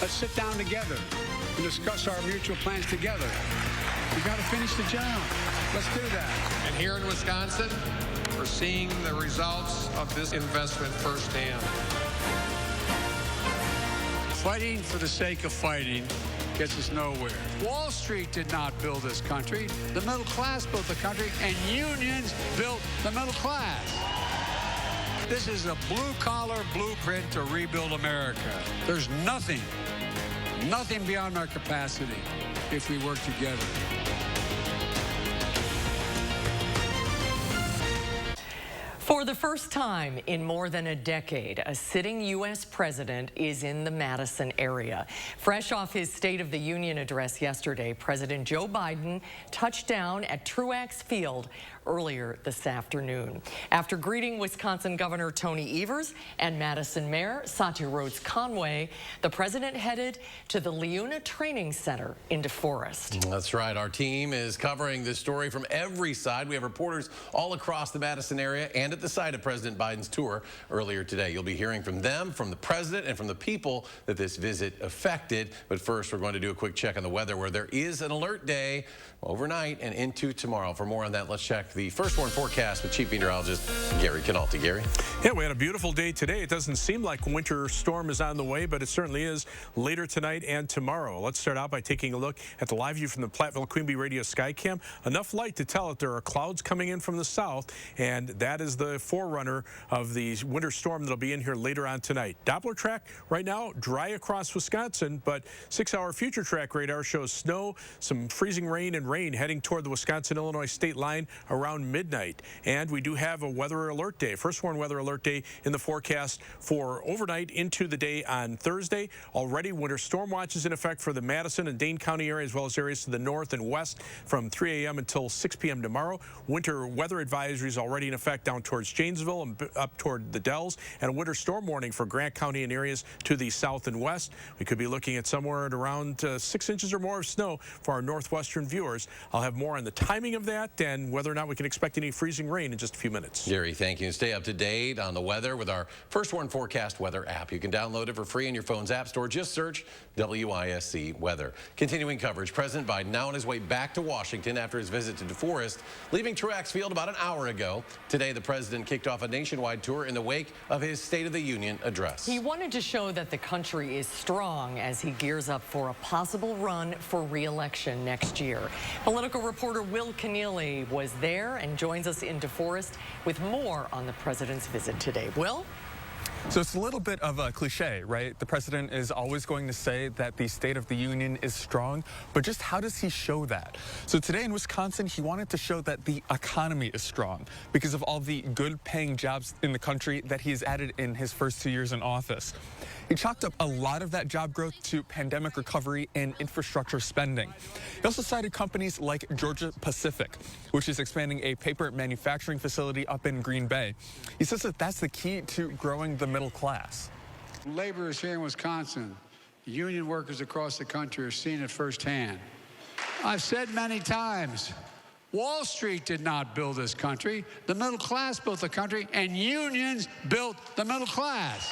Let's sit down together and discuss our mutual plans together. We've got to finish the job. Let's do that. And here in Wisconsin, we're seeing the results of this investment firsthand. Fighting for the sake of fighting gets us nowhere. Wall Street did not build this country. The middle class built the country, and unions built the middle class. This is a blue-collar blueprint to rebuild America. There's nothing beyond our capacity if we work together. For the first time in more than a decade, a sitting U.S. president is in the Madison area. Fresh off his State of the Union address yesterday, President Joe Biden touched down at Truax Field earlier this afternoon. After greeting Wisconsin Governor Tony Evers and Madison Mayor Satya Rhodes Conway, the president headed to the Leuna Training Center in DeForest. That's right. Our team is covering this story from every side. We have reporters all across the Madison area and at the site of President Biden's tour earlier today. You'll be hearing from them, from the president, and from the people that this visit affected. But first, we're going to do a quick check on the weather, where there is an alert day overnight and into tomorrow. For more on that, let's check the first warn forecast with Chief Meteorologist Gary Canalti. Gary? Yeah, we had a beautiful day today. It doesn't seem like a winter storm is on the way, but it certainly is later tonight and tomorrow. Let's start out by taking a look at the live view from the Platteville Queen Bee Radio Skycam. Enough light to tell that there are clouds coming in from the south, and that is the forerunner of the winter storm that'll be in here later on tonight. Doppler track right now dry across Wisconsin, but 6-hour future track radar shows snow, some freezing rain and rain heading toward the Wisconsin-Illinois state line around midnight. And we do have a weather alert day, first warn weather alert day in the forecast for overnight into the day on Thursday. Already winter storm watch is in effect for the Madison and Dane County area, as well as areas to the north and west from 3 a.m. until 6 p.m. tomorrow. Winter weather advisories already in effect down towards Janesville and up toward the Dells, and a winter storm warning for Grant County and areas to the south and west. We could be looking at somewhere at around 6 inches or more of snow for our northwestern viewers. I'll have more on the timing of that and whether or not we can expect any freezing rain in just a few minutes. Gary, thank you. Stay up to date on the weather with our First Warn Forecast weather app. You can download it for free in your phone's app store. Just search WISC weather. Continuing coverage, President Biden now on his way back to Washington after his visit to DeForest, leaving Truax Field about an hour ago. Today, the president kicked off a nationwide tour in the wake of his State of the Union address. He wanted to show that the country is strong as he gears up for a possible run for re-election next year. Political reporter Will Keneally was there and joins us in DeForest with more on the president's visit today. Will? So it's a little bit of a cliche, right? The president is always going to say that the State of the Union is strong, but just how does he show that? So today in Wisconsin, he wanted to show that the economy is strong because of all the good-paying jobs in the country that he has added in his first 2 years in office. He chalked up a lot of that job growth to pandemic recovery and infrastructure spending. He also cited companies like Georgia Pacific, which is expanding a paper manufacturing facility up in Green Bay. He says that that's the key to growing the middle class. Laborers here in Wisconsin, union workers across the country are seeing it firsthand. I've said many times, Wall Street did not build this country. The middle class built the country, and unions built the middle class.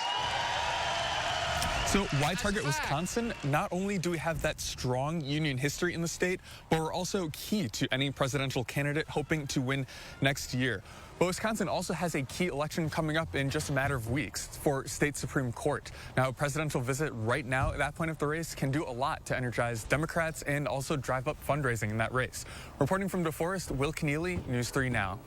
So why target Wisconsin? Not only do we have that strong union history in the state, but we're also key to any presidential candidate hoping to win next year. But Wisconsin also has a key election coming up in just a matter of weeks for state Supreme Court. Now, a presidential visit right now at that point of the race can do a lot to energize Democrats and also drive up fundraising in that race. Reporting from DeForest, Will Keneally, News 3 Now.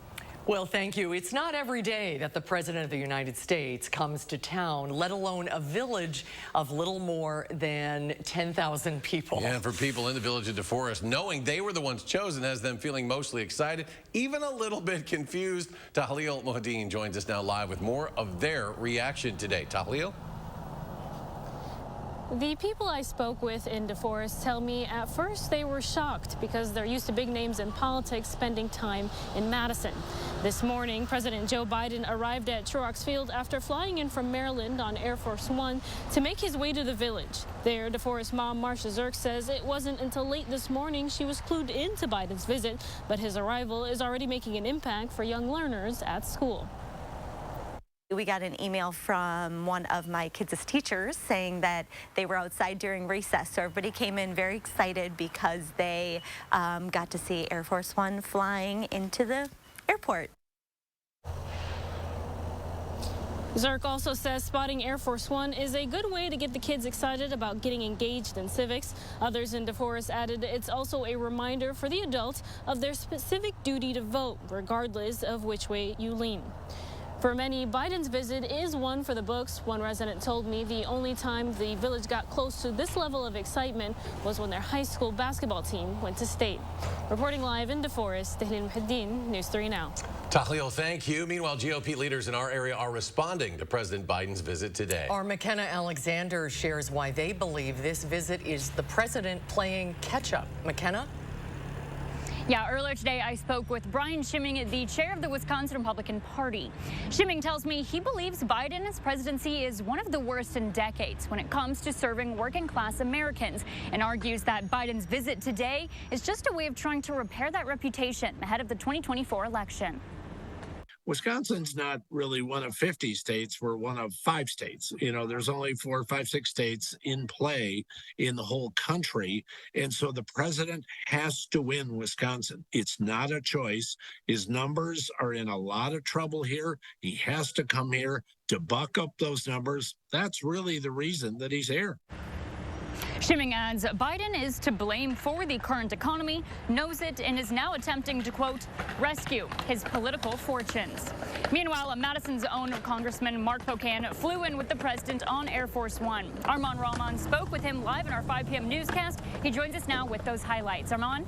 Well, thank you. It's not every day that the President of the United States comes to town, let alone a village of little more than 10,000 people. Yeah, for people in the village of DeForest, knowing they were the ones chosen has them feeling mostly excited, even a little bit confused. Tahlil Mohadeen joins us now live with more of their reaction today. Tahlil? The people I spoke with in DeForest tell me at first they were shocked because they're used to big names in politics spending time in Madison. This morning, President Joe Biden arrived at Truax Field after flying in from Maryland on Air Force One to make his way to the village. There, DeForest mom Marcia Zirk says it wasn't until late this morning she was clued into Biden's visit, but his arrival is already making an impact for young learners at school. We got an email from one of my kids' teachers saying that they were outside during recess. So everybody came in very excited because they got to see Air Force One flying into the airport. Zirk also says spotting Air Force One is a good way to get the kids excited about getting engaged in civics. Others in DeForest added it's also a reminder for the adults of their specific duty to vote, regardless of which way you lean. For many, Biden's visit is one for the books. One resident told me the only time the village got close to this level of excitement was when their high school basketball team went to state. Reporting live in DeForest, Tahlil Muhaddin, News 3 Now. Tahlil, thank you. Meanwhile, GOP leaders in our area are responding to President Biden's visit today. Our McKenna Alexander shares why they believe this visit is the president playing catch-up. McKenna? Yeah, earlier today I spoke with Brian Schimming, the chair of the Wisconsin Republican Party. Schimming tells me he believes Biden's presidency is one of the worst in decades when it comes to serving working class Americans, and argues that Biden's visit today is just a way of trying to repair that reputation ahead of the 2024 election. Wisconsin's not really one of 50 states. We're one of 5 states. You know, there's only 4, 5, 6 states in play in the whole country. And so the president has to win Wisconsin. It's not a choice. His numbers are in a lot of trouble here. He has to come here to buck up those numbers. That's really the reason that he's here. Schimming adds Biden is to blame for the current economy, knows it, and is now attempting to, quote, rescue his political fortunes. Meanwhile, Madison's own Congressman Mark Pocan flew in with the president on Air Force One. Armand Rahman spoke with him live in our 5 p.m. newscast. He joins us now with those highlights. Armand?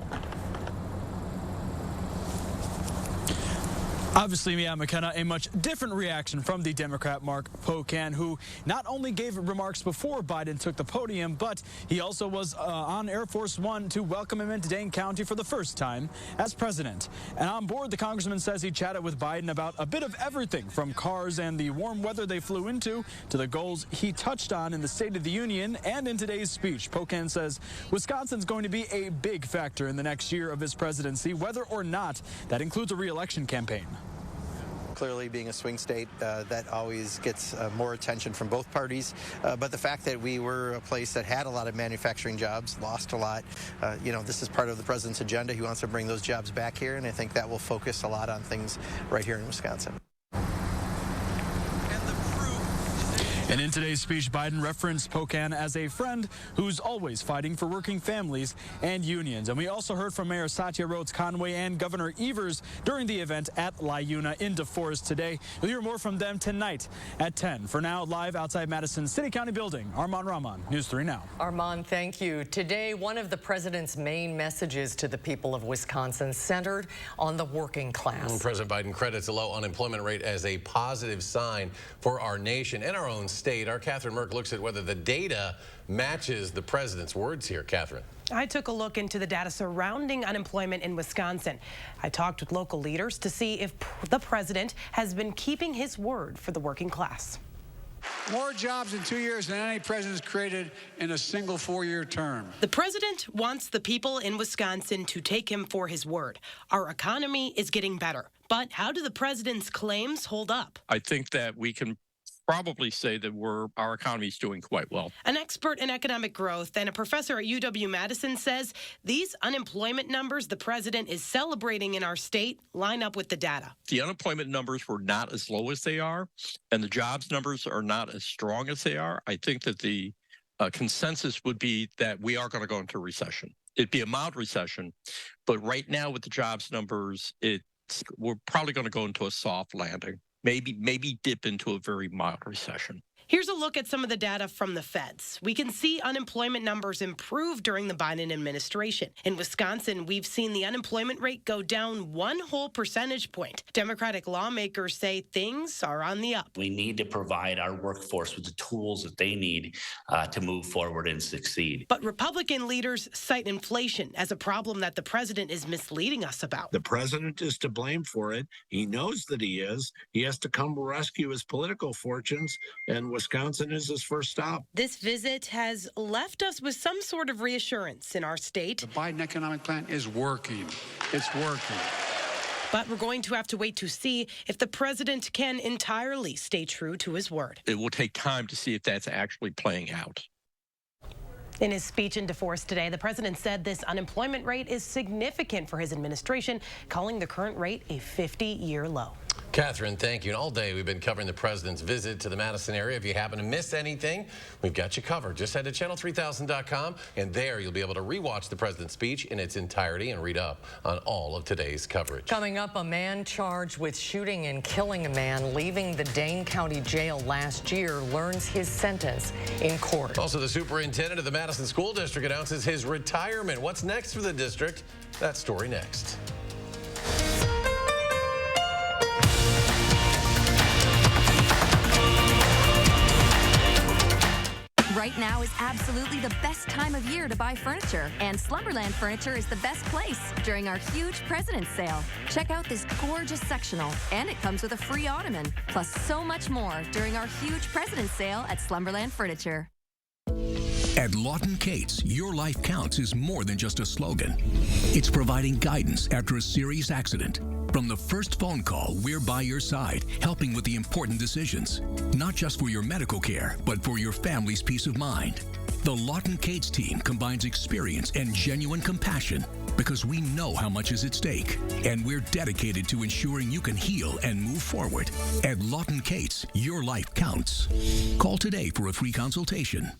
Obviously, yeah, McKenna, a much different reaction from the Democrat Mark Pocan, who not only gave remarks before Biden took the podium, but he also was on Air Force One to welcome him into Dane County for the first time as president. And on board, the congressman says he chatted with Biden about a bit of everything, from cars and the warm weather they flew into to the goals he touched on in the State of the Union and in today's speech. Pocan says Wisconsin's going to be a big factor in the next year of his presidency, whether or not that includes a re-election campaign. Clearly, being a swing state, that always gets more attention from both parties. But the fact that we were a place that had a lot of manufacturing jobs, lost a lot, this is part of the president's agenda. He wants to bring those jobs back here, and I think that will focus a lot on things right here in Wisconsin. And in today's speech, Biden referenced Pocan as a friend who's always fighting for working families and unions. And we also heard from Mayor Satya Rhodes Conway and Governor Evers during the event at LIUNA in DeForest today. You'll hear more from them tonight at 10. For now, live outside Madison City County Building, Armand Rahman, News 3 Now. Armand, thank you. Today, one of the president's main messages to the people of Wisconsin centered on the working class. President Biden credits a low unemployment rate as a positive sign for our nation and our own state. Our Catherine Merck looks at whether the data matches the president's words here. Catherine. I took a look into the data surrounding unemployment in Wisconsin. I talked with local leaders to see if the president has been keeping his word for the working class. More jobs in 2 years than any president's created in a single 4-year term. The president wants the people in Wisconsin to take him for his word. Our economy is getting better. But how do the president's claims hold up? I think that we can probably say that our economy is doing quite well. An expert in economic growth and a professor at UW-Madison says these unemployment numbers the president is celebrating in our state line up with the data. The unemployment numbers were not as low as they are, and the jobs numbers are not as strong as they are. I think that the consensus would be that we are going to go into recession. It'd be a mild recession, but right now with the jobs numbers, we're probably going to go into a soft landing. Maybe dip into a very mild recession. Here's a look at some of the data from the feds. We can see unemployment numbers improve during the Biden administration. In Wisconsin, we've seen the unemployment rate go down 1 whole percentage point. Democratic lawmakers say things are on the up. We need to provide our workforce with the tools that they need to move forward and succeed. But Republican leaders cite inflation as a problem that the president is misleading us about. The president is to blame for it. He knows that he is. He has to come rescue his political fortunes, and Wisconsin is his first stop. This visit has left us with some sort of reassurance in our state. The Biden economic plan is working. It's working. But we're going to have to wait to see if the president can entirely stay true to his word. It will take time to see if that's actually playing out. In his speech in DeForest today, the president said this unemployment rate is significant for his administration, calling the current rate a 50-year low. Catherine, thank you. And all day we've been covering the president's visit to the Madison area. If you happen to miss anything, we've got you covered. Just head to channel3000.com, and there you'll be able to rewatch the president's speech in its entirety and read up on all of today's coverage. Coming up, a man charged with shooting and killing a man leaving the Dane County Jail last year learns his sentence in court. Also, the superintendent of the Madison School District announces his retirement. What's next for the district? That story next. Right now is absolutely the best time of year to buy furniture, and Slumberland Furniture is the best place during our huge President's Sale. Check out this gorgeous sectional, and it comes with a free ottoman, plus so much more during our huge President's Sale at Slumberland Furniture. At Lawton Cates, your life counts is more than just a slogan. It's providing guidance after a serious accident. From the first phone call, we're by your side, helping with the important decisions. Not just for your medical care, but for your family's peace of mind. The Lawton Cates team combines experience and genuine compassion because we know how much is at stake, and we're dedicated to ensuring you can heal and move forward. At Lawton Cates, your life counts. Call today for a free consultation.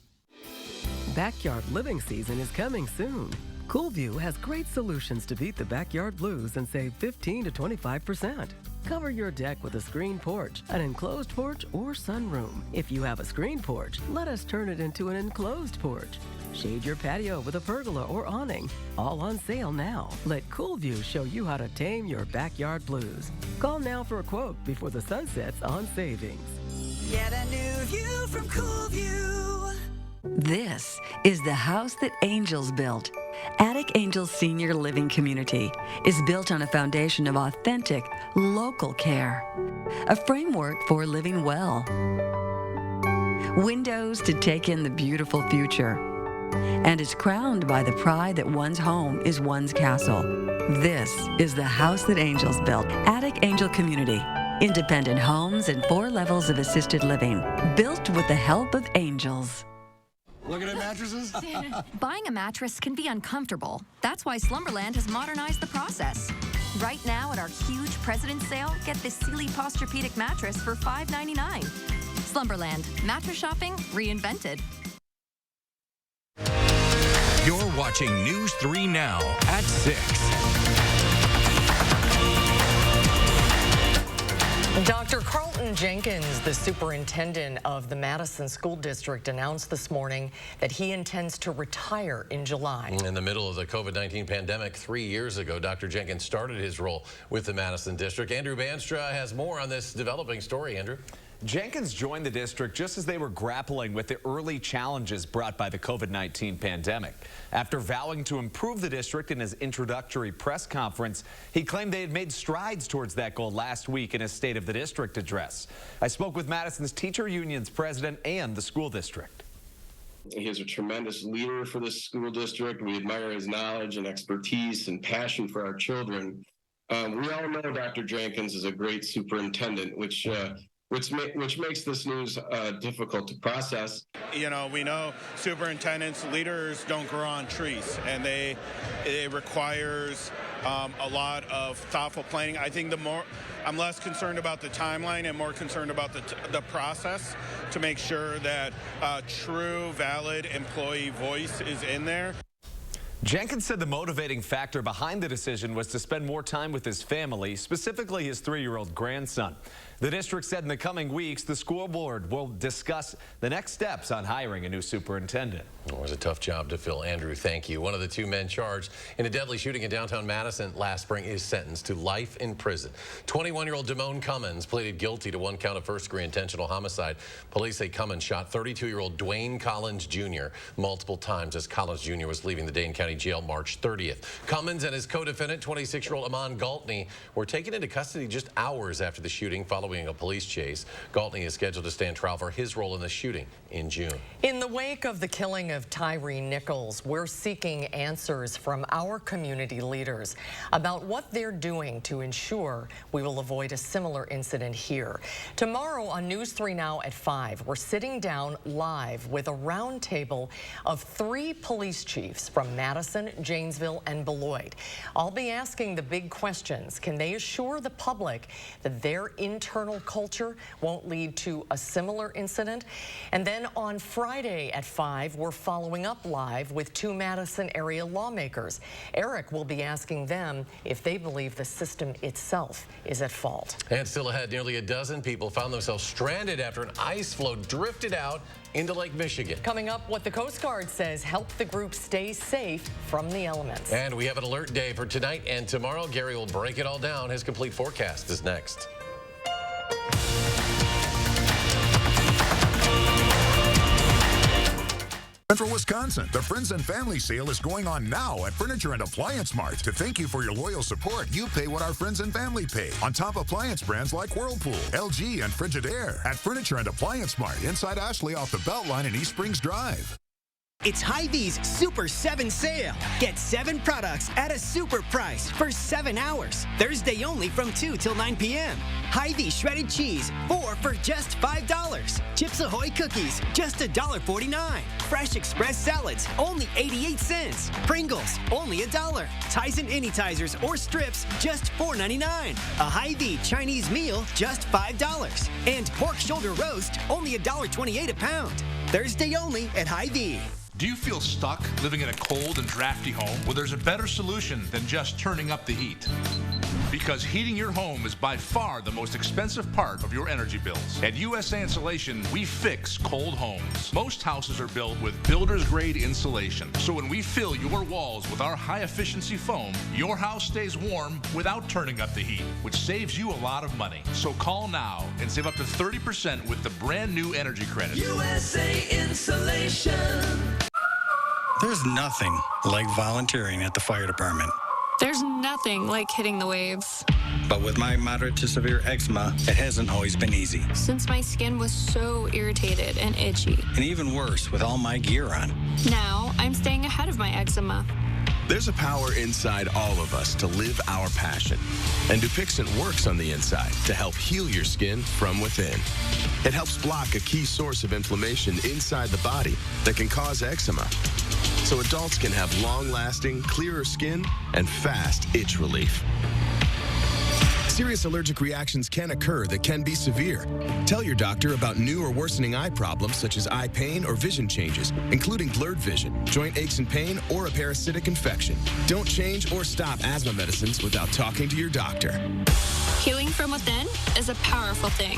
Backyard living season is coming soon. Coolview has great solutions to beat the backyard blues and save 15 to 25%. Cover your deck with a screen porch, an enclosed porch, or sunroom. If you have a screen porch, let us turn it into an enclosed porch. Shade your patio with a pergola or awning. All on sale now. Let Coolview show you how to tame your backyard blues. Call now for a quote before the sun sets on savings. Get a new view from Coolview. This is the house that Angels built. Attic Angels Senior Living Community is built on a foundation of authentic, local care. A framework for living well. Windows to take in the beautiful future. And is crowned by the pride that one's home is one's castle. This is the house that Angels built. Attic Angel Community. Independent homes and 4 levels of assisted living. Built with the help of angels. Looking at mattresses? Buying a mattress can be uncomfortable. That's why Slumberland has modernized the process. Right now at our huge President's Sale, get this Sealy Posturepedic mattress for $5.99. Slumberland, mattress shopping reinvented. You're watching News 3 Now at 6. Dr. Carlton Jenkins, the superintendent of the Madison School District, announced this morning that he intends to retire in July. In the middle of the COVID-19 pandemic 3 years ago, Dr. Jenkins started his role with the Madison District. Andrew Banstra has more on this developing story. Andrew? Jenkins joined the district just as they were grappling with the early challenges brought by the COVID-19 pandemic. After vowing to improve the district in his introductory press conference, he claimed they had made strides towards that goal last week in his State of the District address. I spoke with Madison's teacher union's president and the school district. He is a tremendous leader for this school district. We admire his knowledge and expertise and passion for our children. We all know Dr. Jenkins is a great superintendent, which makes this news difficult to process. You know, we know superintendents, leaders don't grow on trees, and it requires a lot of thoughtful planning. I think I'm less concerned about the timeline and more concerned about the process to make sure that true, valid employee voice is in there. Jenkins said the motivating factor behind the decision was to spend more time with his family, specifically his 3-year-old grandson. The district said in the coming weeks, the school board will discuss the next steps on hiring a new superintendent. It was a tough job to fill. Andrew, thank you. One of the 2 men charged in a deadly shooting in downtown Madison last spring is sentenced to life in prison. 21-year-old Damone Cummins pleaded guilty to 1 count of first-degree intentional homicide. Police say Cummins shot 32-year-old Dwayne Collins Jr. multiple times as Collins Jr. was leaving the Dane County Jail March 30th. Cummins and his co-defendant, 26-year-old Amon Galtney, were taken into custody just hours after the shooting following following a police chase. Galtney is scheduled to stand trial for his role in the shooting in June. In the wake of the killing of Tyree Nichols, we're seeking answers from our community leaders about what they're doing to ensure we will avoid a similar incident here. Tomorrow on News 3 Now at 5, we're sitting down live with a roundtable of 3 police chiefs from Madison, Janesville, and Beloit. I'll be asking the big questions. Can they assure the public that their internal culture won't lead to a similar incident? And then on Friday at 5, we're following up live with 2 Madison area lawmakers. Eric will be asking them if they believe the system itself is at fault. And still ahead, nearly a dozen people found themselves stranded after an ice floe drifted out into Lake Michigan. Coming up, what the Coast Guard says helped the group stay safe from the elements. And we have an alert day for tonight and tomorrow. Gary will break it all down. His complete forecast is next. Central Wisconsin, the Friends and Family Sale is going on now at Furniture and Appliance Mart. To thank you for your loyal support, you pay what our friends and family pay on top appliance brands like Whirlpool, LG, and Frigidaire at Furniture and Appliance Mart inside Ashley off the Beltline in East Springs Drive. It's Hy-Vee's Super 7 sale. Get 7 products at a super price for 7 hours. Thursday only from 2 till 9 p.m. Hy-Vee shredded cheese, 4 for just $5. Chips Ahoy cookies, just $1.49. Fresh Express salads, only 88 cents. Pringles, only $1. Tyson Anytizers or strips, just $4.99. A Hy-Vee Chinese meal, just $5. And pork shoulder roast, only $1.28 a pound. Thursday only at Hy-Vee. Do you feel stuck living in a cold and drafty home? Well, there's a better solution than just turning up the heat. Because heating your home is by far the most expensive part of your energy bills. At USA Insulation, we fix cold homes. Most houses are built with builder's grade insulation. So when we fill your walls with our high efficiency foam, your house stays warm without turning up the heat, which saves you a lot of money. So call now and save up to 30% with the brand new energy credit. USA Insulation. There's nothing like volunteering at the fire department. There's nothing like hitting the waves. But with my moderate to severe eczema, it hasn't always been easy. Since my skin was so irritated and itchy. And even worse with all my gear on. Now, I'm staying ahead of my eczema. There's a power inside all of us to live our passion. And Dupixent works on the inside to help heal your skin from within. It helps block a key source of inflammation inside the body that can cause eczema. So adults can have long-lasting, clearer skin and fast itch relief. Serious allergic reactions can occur that can be severe. Tell your doctor about new or worsening eye problems such as eye pain or vision changes, including blurred vision, joint aches and pain, or a parasitic infection. Don't change or stop asthma medicines without talking to your doctor. Healing from within is a powerful thing.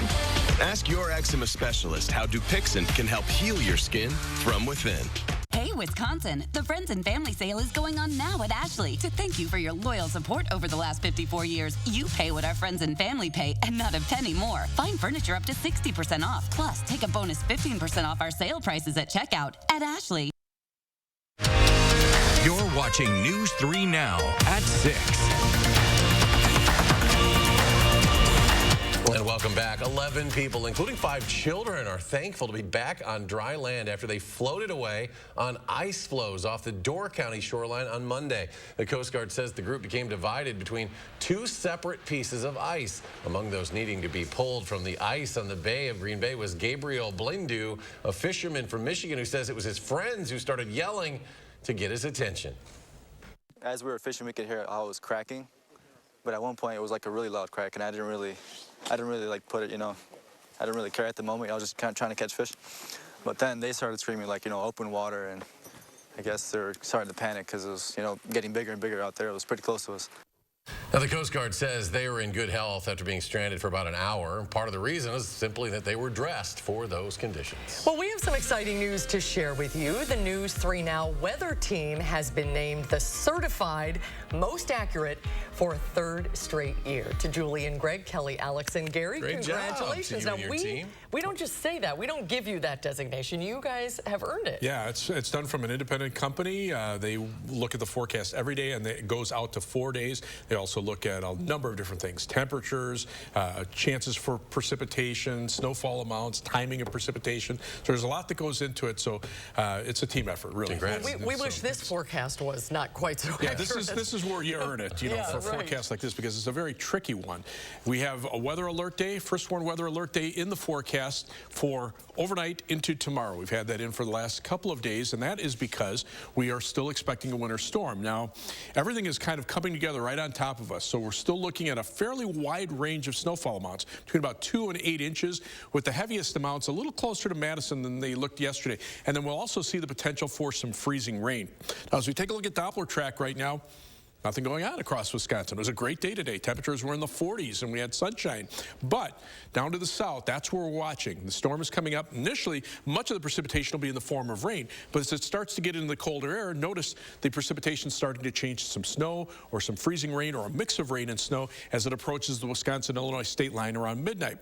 Ask your eczema specialist how Dupixent can help heal your skin from within. Hey, Wisconsin, the Friends and Family Sale is going on now at Ashley. To thank you for your loyal support over the last 54 years, you pay what our friends and family pay and not a penny more. Find furniture up to 60% off. Plus, take a bonus 15% off our sale prices at checkout at Ashley. You're watching News 3 Now at 6. And welcome back. 11 people, including 5 children, are thankful to be back on dry land after they floated away on ice floes off the Door County shoreline on Monday. The Coast Guard says the group became divided between 2 separate pieces of ice. Among those needing to be pulled from the ice on the Bay of Green Bay was Gabriel Blindu, a fisherman from Michigan who says it was his friends who started yelling to get his attention. As we were fishing, we could hear how it was cracking. But at one point, it was like a really loud crack, and I didn't really like put it, I didn't really care at the moment. I was just kind of trying to catch fish. But then they started screaming like, open water, and I guess they were starting to panic because it was, getting bigger and bigger out there. It was pretty close to us. Now, the Coast Guard says they were in good health after being stranded for about an hour. Part of the reason is simply that they were dressed for those conditions. Well, we have some exciting news to share with you. The News 3 Now weather team has been named the certified most accurate for a 3rd straight year. To Julian, Greg, Kelly, Alex, and Gary, Great congratulations. job to you and your team. We don't just say that. We don't give you that designation. You guys have earned it. Yeah, it's done from an independent company. They look at the forecast every day, and it goes out to 4 days. They also look at a number of different things: temperatures, chances for precipitation, snowfall amounts, timing of precipitation. So there's a lot that goes into it. So it's a team effort, really. We wish this forecast was not quite so accurate. This is where you earn it, for forecasts like this, because it's a very tricky one. We have a weather alert day, first warned weather alert day in the forecast for overnight into tomorrow. We've had that in for the last couple of days, and that is because we are still expecting a winter storm. Now, everything is kind of coming together right on top of us, so we're still looking at a fairly wide range of snowfall amounts, between about 2 and 8 inches, with the heaviest amounts a little closer to Madison than they looked yesterday. And then we'll also see the potential for some freezing rain. Now, as we take a look at Doppler track right now, nothing going on across Wisconsin. It was a great day today. Temperatures were in the 40s and we had sunshine. But down to the south, that's where we're watching. The storm is coming up. Initially, much of the precipitation will be in the form of rain. But as it starts to get into the colder air, notice the precipitation starting to change to some snow or some freezing rain or a mix of rain and snow as it approaches the Wisconsin-Illinois state line around midnight.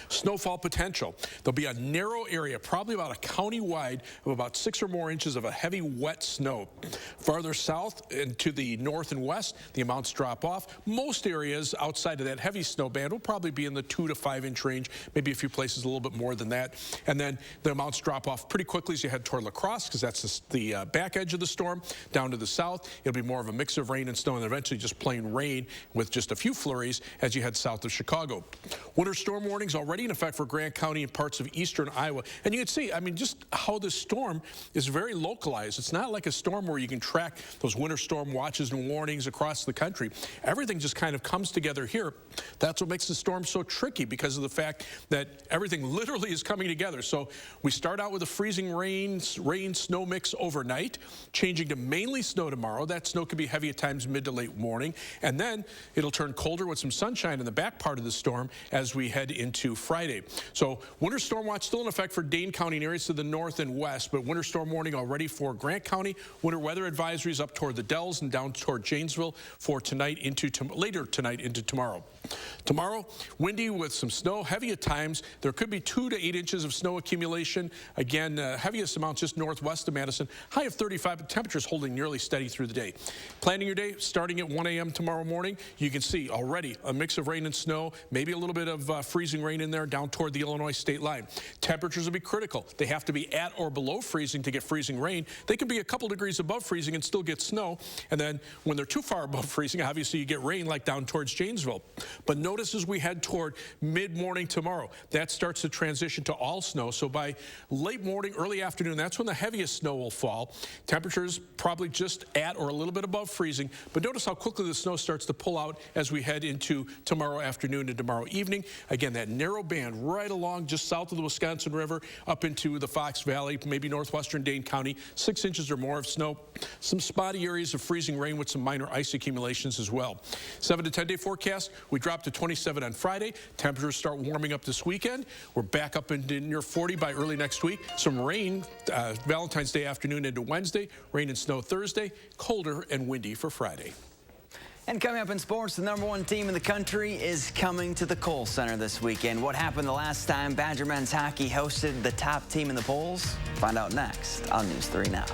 Snowfall potential. There'll be a narrow area, probably about a county wide, of about 6 or more inches of a heavy, wet snow. Farther south and to the north and west, the amounts drop off. Most areas outside of that heavy snow band will probably be in the 2 to 5 inch range, maybe a few places a little bit more than that. And then the amounts drop off pretty quickly as you head toward La Crosse, because that's the back edge of the storm. Down to the south, it'll be more of a mix of rain and snow, and eventually just plain rain with just a few flurries as you head south of Chicago. Winter storm warnings already in effect for Grant County and parts of eastern Iowa. And you can see, I mean, just how this storm is very localized. It's not like a storm where you can track those winter storm watches and warnings across the country. Everything just kind of comes together here. That's what makes the storm so tricky, because of the fact that everything literally is coming together. So we start out with a freezing rain-snow mix overnight, changing to mainly snow tomorrow. That snow could be heavy at times mid to late morning. And then it'll turn colder with some sunshine in the back part of the storm as we head into Friday. So winter storm watch still in effect for Dane County and areas to the north and west, but winter storm warning already for Grant County. Winter weather advisories up toward the Dells and down toward Janesville for tonight into later tonight into tomorrow. Tomorrow, windy with some snow, heavy at times. There could be 2 to 8 inches of snow accumulation. Again, heaviest amount just northwest of Madison. High of 35, but temperatures holding nearly steady through the day. Planning your day starting at 1 a.m. tomorrow morning. You can see already a mix of rain and snow, maybe a little bit of freezing rain in there down toward the Illinois state line. Temperatures will be critical. They have to be at or below freezing to get freezing rain. They can be a couple degrees above freezing and still get snow. And then when they're too far above freezing, obviously you get rain like down towards Janesville. But notice as we head toward mid-morning tomorrow, that starts to transition to all snow. So by late morning, early afternoon, that's when the heaviest snow will fall. Temperatures probably just at or a little bit above freezing. But notice how quickly the snow starts to pull out as we head into tomorrow afternoon and tomorrow evening. Again, that narrow band right along just south of the Wisconsin River up into the Fox Valley, maybe northwestern Dane County, 6 inches or more of snow. Some spotty areas of freezing rain with some minor ice accumulations as well. 7 to 10 day forecast, we drop to 27 on Friday. Temperatures start warming up this weekend. We're back up into near 40 by early next week. Some rain Valentine's Day afternoon into Wednesday. Rain and snow Thursday. Colder and windy for Friday. And coming up in sports, the #1 team in the country is coming to the Kohl Center this weekend. What happened the last time Badger men's hockey hosted the top team in the polls? Find out next on News 3 Now.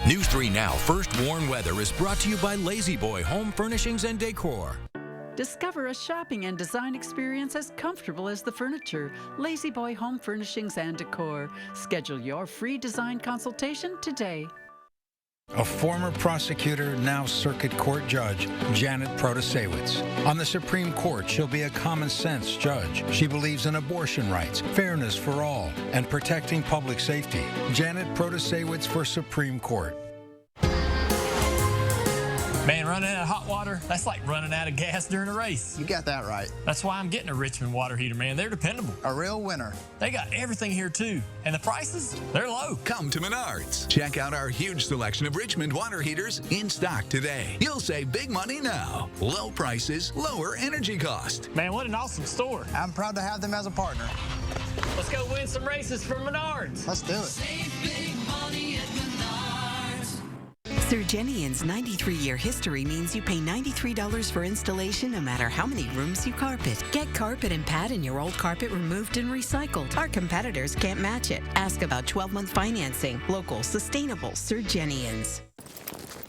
News 3 Now First Warn Weather is brought to you by Lazy Boy Home Furnishings and Decor. Discover a shopping and design experience as comfortable as the furniture. Lazy Boy Home Furnishings and Decor. Schedule your free design consultation today. A former prosecutor, now circuit court judge, Janet Protasewicz. On the Supreme Court, she'll be a common-sense judge. She believes in abortion rights, fairness for all, and protecting public safety. Janet Protasewicz for Supreme Court. Man, running out of hot water, that's like running out of gas during a race. You got that right. That's why I'm getting a Richmond water heater, man. They're dependable. A real winner. They got everything here, too. And the prices, they're low. Come to Menards. Check out our huge selection of Richmond water heaters in stock today. You'll save big money now. Low prices, lower energy cost. Man, what an awesome store. I'm proud to have them as a partner. Let's go win some races for Menards. Let's do it. Save big money at Menards. Surgenian's 93-year history means you pay $93 for installation no matter how many rooms you carpet. Get carpet and pad in your old carpet removed and recycled. Our competitors can't match it. Ask about 12-month financing. Local, sustainable Surgenians.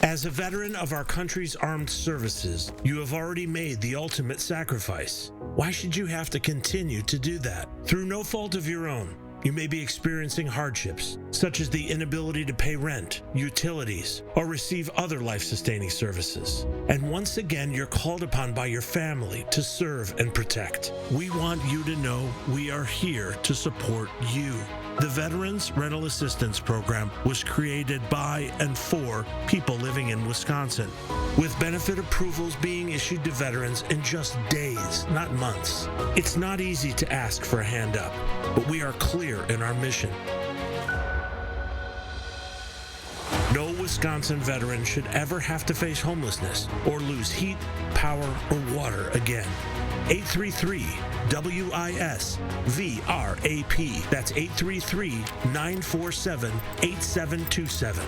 As a veteran of our country's armed services, you have already made the ultimate sacrifice. Why should you have to continue to do that? Through no fault of your own, you may be experiencing hardships, such as the inability to pay rent, utilities, or receive other life-sustaining services. And once again, you're called upon by your family to serve and protect. We want you to know we are here to support you. The Veterans Rental Assistance Program was created by and for people living in Wisconsin, with benefit approvals being issued to veterans in just days, not months. It's not easy to ask for a hand up, but we are clear in our mission. No Wisconsin veteran should ever have to face homelessness or lose heat, power, or water again. 833-WISC-VRAP. That's 833-947-8727.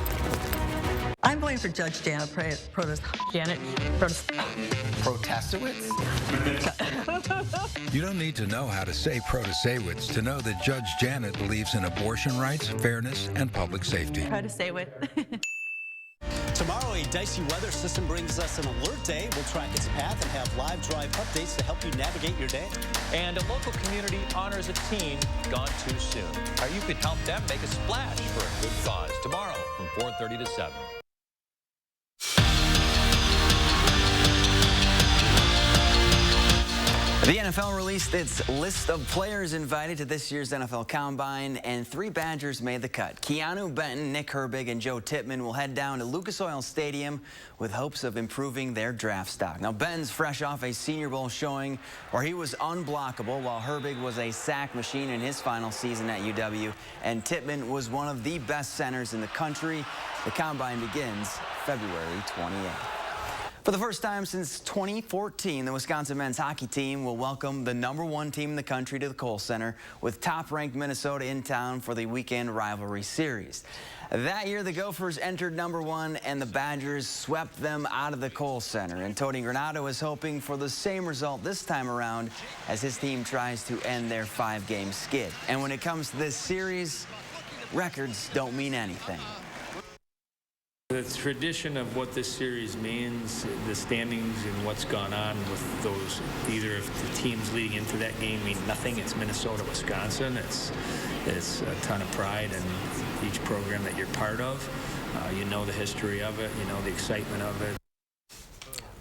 I'm going for Judge Janet Protasewicz? You don't need to know how to say Protasewicz to know that Judge Janet believes in abortion rights, fairness, and public safety. Protasewicz. Tomorrow, a dicey weather system brings us an alert day. We'll track its path and have live drive updates to help you navigate your day. And a local community honors a teen gone too soon. How you could help them make a splash for a good cause. Tomorrow from 4:30 to 7. The NFL released its list of players invited to this year's NFL Combine, and 3 Badgers made the cut. Keanu Benton, Nick Herbig, and Joe Tippmann will head down to Lucas Oil Stadium with hopes of improving their draft stock. Now, Benton's fresh off a Senior Bowl showing where he was unblockable, while Herbig was a sack machine in his final season at UW, and Tippmann was one of the best centers in the country. The Combine begins February 28th. For the first time since 2014, the Wisconsin men's hockey team will welcome the #1 team in the country to the Kohl Center, with top-ranked Minnesota in town for the weekend rivalry series. That year, the Gophers entered #1, and the Badgers swept them out of the Kohl Center. And Tony Granato is hoping for the same result this time around as his team tries to end their 5-game skid. And when it comes to this series, records don't mean anything. The tradition of what this series means, the standings and what's gone on with those, either if the teams leading into that game mean nothing, it's Minnesota, Wisconsin. It's a ton of pride in each program that you're part of. You know the history of it, you know the excitement of it.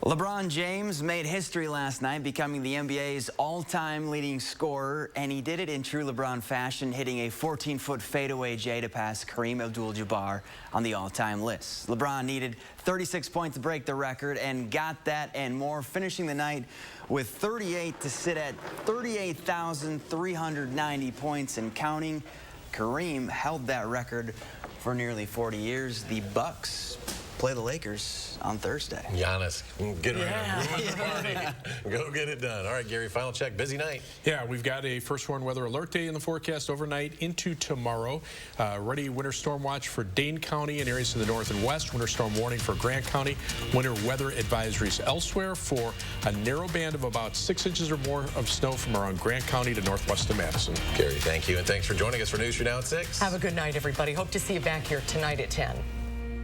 LeBron James made history last night, becoming the NBA's all-time leading scorer, and he did it in true LeBron fashion, hitting a 14-foot fadeaway J to pass Kareem Abdul-Jabbar on the all-time list. LeBron needed 36 points to break the record and got that and more, finishing the night with 38 to sit at 38,390 points and counting. Kareem held that record for nearly 40 years. The Bucks play the Lakers on Thursday. Giannis, get around. Go get it done. All right, Gary, final check. Busy night. Yeah, we've got a first warn weather alert day in the forecast overnight into tomorrow. Ready winter storm watch for Dane County and areas to the north and west. Winter storm warning for Grant County. Winter weather advisories elsewhere for a narrow band of about 6 inches or more of snow from around Grant County to northwest of Madison. Gary, thank you, and thanks for joining us for News Now at 6. Have a good night, everybody. Hope to see you back here tonight at 10.